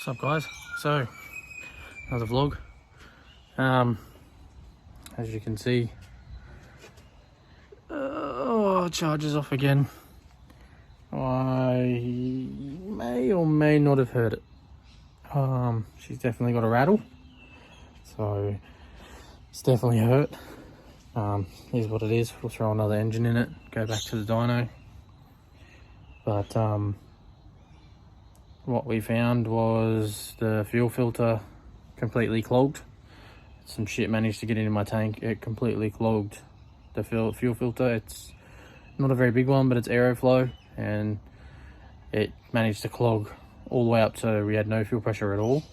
What's up, guys? So another vlog. As you can see, charger's off again. I may or may not have heard it. She's definitely got a rattle, so it's definitely hurt. Here's what it is. We'll throw another engine in it, go back to the dyno. But what we found was the fuel filter completely clogged. Some shit managed to get into my tank. It completely clogged the fuel filter. It's not a very big one, but it's aeroflow, and it managed to clog all the way up so we had no fuel pressure at all.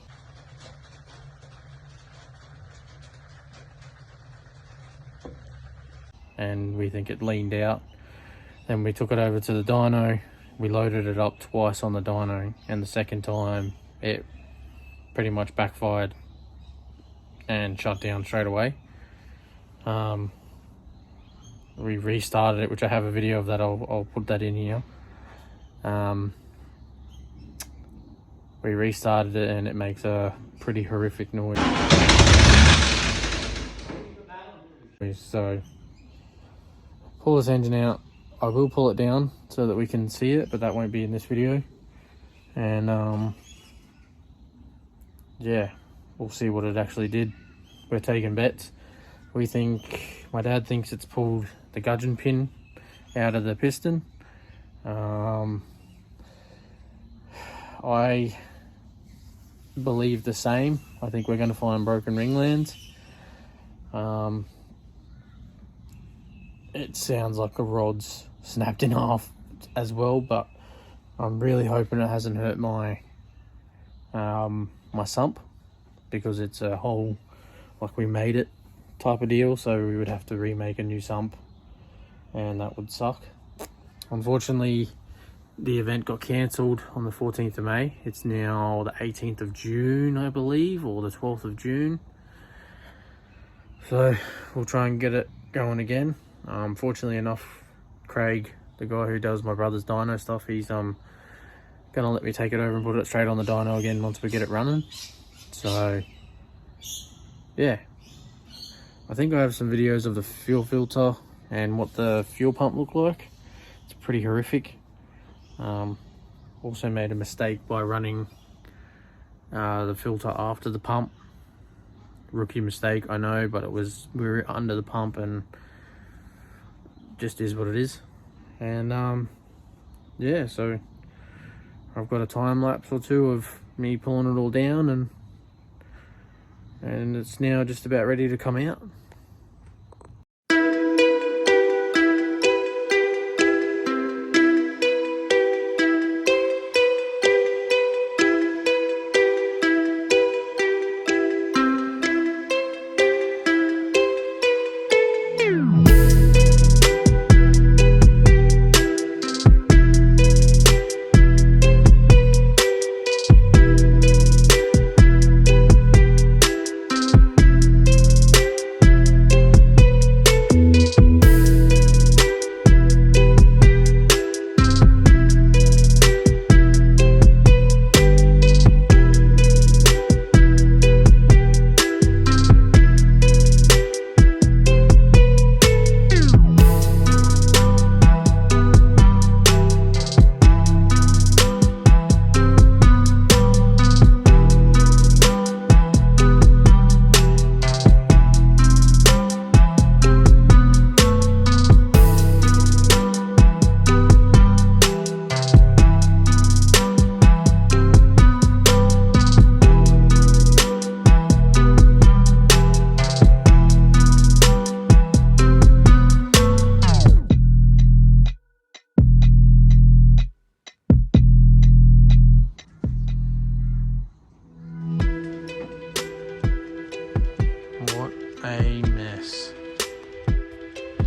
And we think it leaned out. Then we took it over to the dyno. We loaded it up twice on the dyno, and the second time it pretty much backfired and shut down straight away. We restarted it, which I have a video of that. I'll put that in here. We restarted it and it makes a pretty horrific noise. So pull this engine out. I will pull it down so that we can see it, but that won't be in this video. And yeah, we'll see what it actually did. We're taking bets. We think, my dad thinks it's pulled the gudgeon pin out of the piston. I believe the same. I think we're going to find broken ringlands. It sounds like a rod's snapped in half as well, but I'm really hoping it hasn't hurt my my sump, because it's a whole, like, we made it type of deal, so we would have to remake a new sump, and that would suck. Unfortunately, the event got cancelled on the 14th of May. It's now the 18th of June, I believe, or the 12th of June. So we'll try and get it going again. Fortunately enough, Craig, the guy who does my brother's dyno stuff, he's gonna let me take it over and put it straight on the dyno again once we get it running. So yeah, I think I have some videos of the fuel filter and what the fuel pump looked like. It's pretty horrific. Also made a mistake by running the filter after the pump. Rookie mistake, I know, but we were under the pump, and just is what it is. And yeah, so I've got a time lapse or two of me pulling it all down, and it's now just about ready to come out. A mess.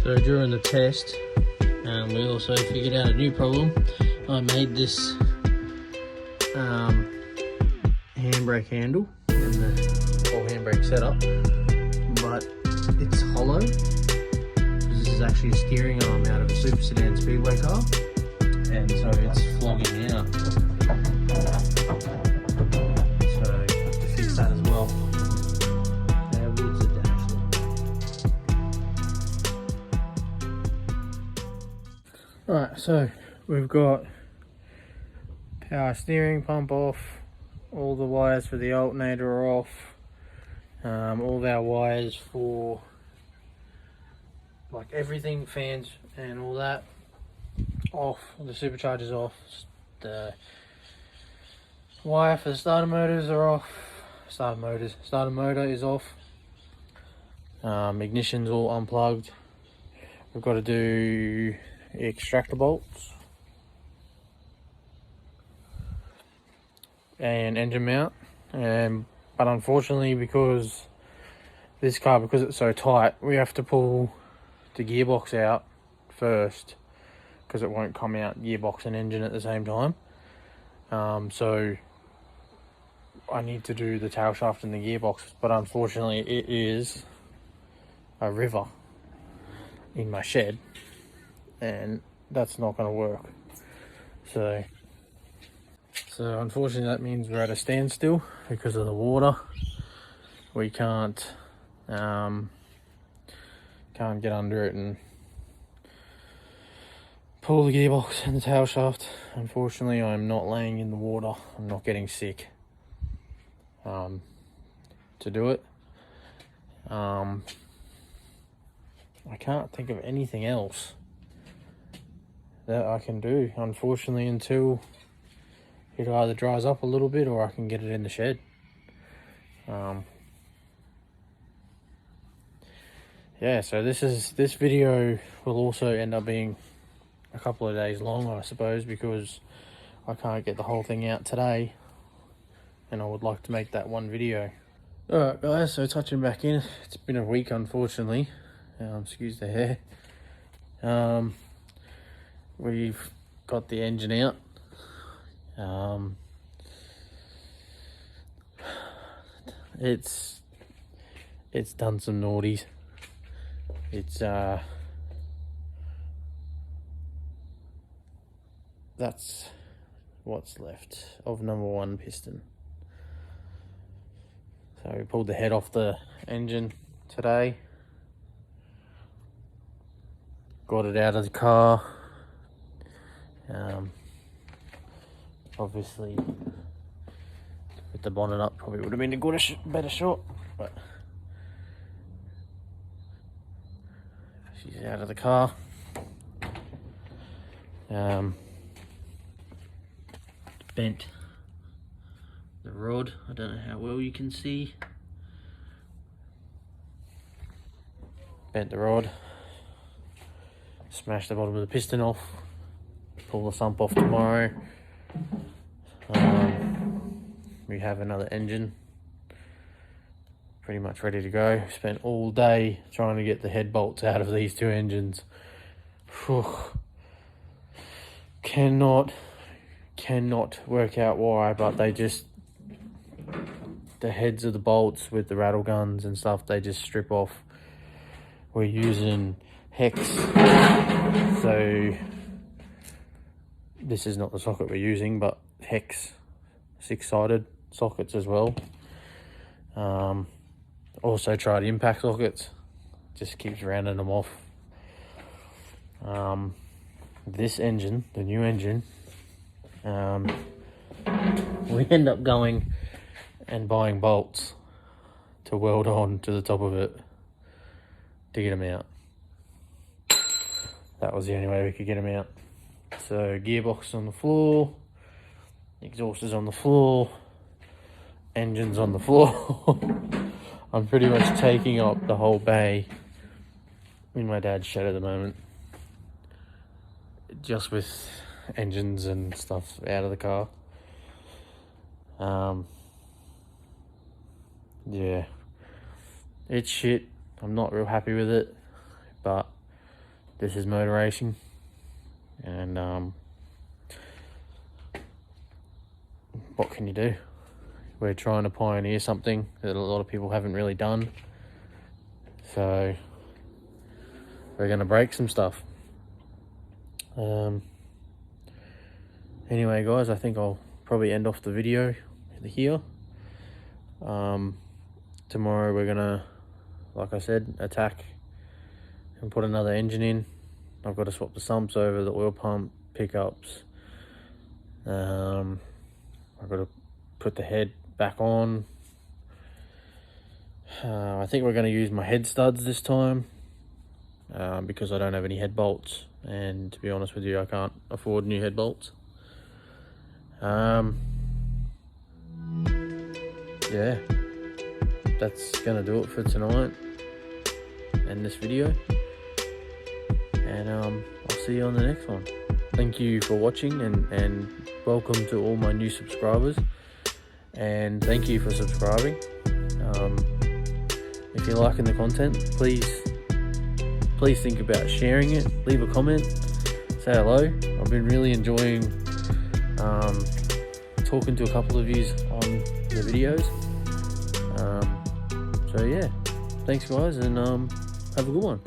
So during the test, we also figured out a new problem. I made this handbrake handle in the whole handbrake setup, but it's hollow. This is actually a steering arm out of a super sedan speedway car, and so it's flogging out. Right, so we've got power steering pump off, all the wires for the alternator are off, all of our wires for like everything, fans and all that, off. The supercharger's off, the wire for the starter motors are off. Starter motor is off. Ignition's all unplugged. We've got to do extractor bolts and engine mount, but unfortunately, because this car, because it's so tight, we have to pull the gearbox out first, because it won't come out gearbox and engine at the same time. So I need to do the tail shaft and the gearbox, but unfortunately it is a river in my shed and that's not going to work. So unfortunately that means we're at a standstill because of the water. We can't get under it and pull the gearbox and the tail shaft. Unfortunately, I'm not laying in the water. I'm not getting sick to do it. I can't think of anything else that I can do, unfortunately, until it either dries up a little bit or I can get it in the shed. Yeah, so this video will also end up being a couple of days long, I suppose, because I can't get the whole thing out today and I would like to make that one video. Alright guys, so touching back in, it's been a week unfortunately. Excuse the hair. We've got the engine out. It's done some naughties. That's what's left of number one piston. So we pulled the head off the engine today, got it out of the car. Obviously with the bonnet up probably would have been a better shot, but she's out of the car. Bent the rod. I don't know how well you can see. Bent the rod. Smashed the bottom of the piston off. Pull the sump off tomorrow. We have another engine pretty much ready to go. Spent all day trying to get the head bolts out of these two engines. Whew. Cannot work out why, but they just, the heads of the bolts with the rattle guns and stuff, they just strip off. We're using hex, so this is not the socket we're using, but hex 6-sided sockets as well. Also tried impact sockets, just keeps rounding them off. This engine, the new engine, we end up going and buying bolts to weld on to the top of it to get them out. That was the only way we could get them out. So gearbox on the floor, exhausters on the floor, engines on the floor. I'm pretty much taking up the whole bay in my dad's shed at the moment, just with engines and stuff out of the car. Yeah, it's shit. I'm not real happy with it, but this is motor racing, and what can you do? We're trying to pioneer something that a lot of people haven't really done, so we're going to break some stuff. Anyway guys, I think I'll probably end off the video here. Tomorrow we're gonna, like I said, attack and put another engine in. I've got to swap the sumps over, the oil pump, pickups. I've got to put the head back on. I think we're going to use my head studs this time because I don't have any head bolts, and to be honest with you, I can't afford new head bolts. Yeah, that's going to do it for tonight and this video, and I'll see you on the next one. Thank you for watching, and welcome to all my new subscribers, and thank you for subscribing. If you're liking the content, please think about sharing it, leave a comment, say hello. I've been really enjoying talking to a couple of yous on the videos. So yeah, thanks guys, and have a good one.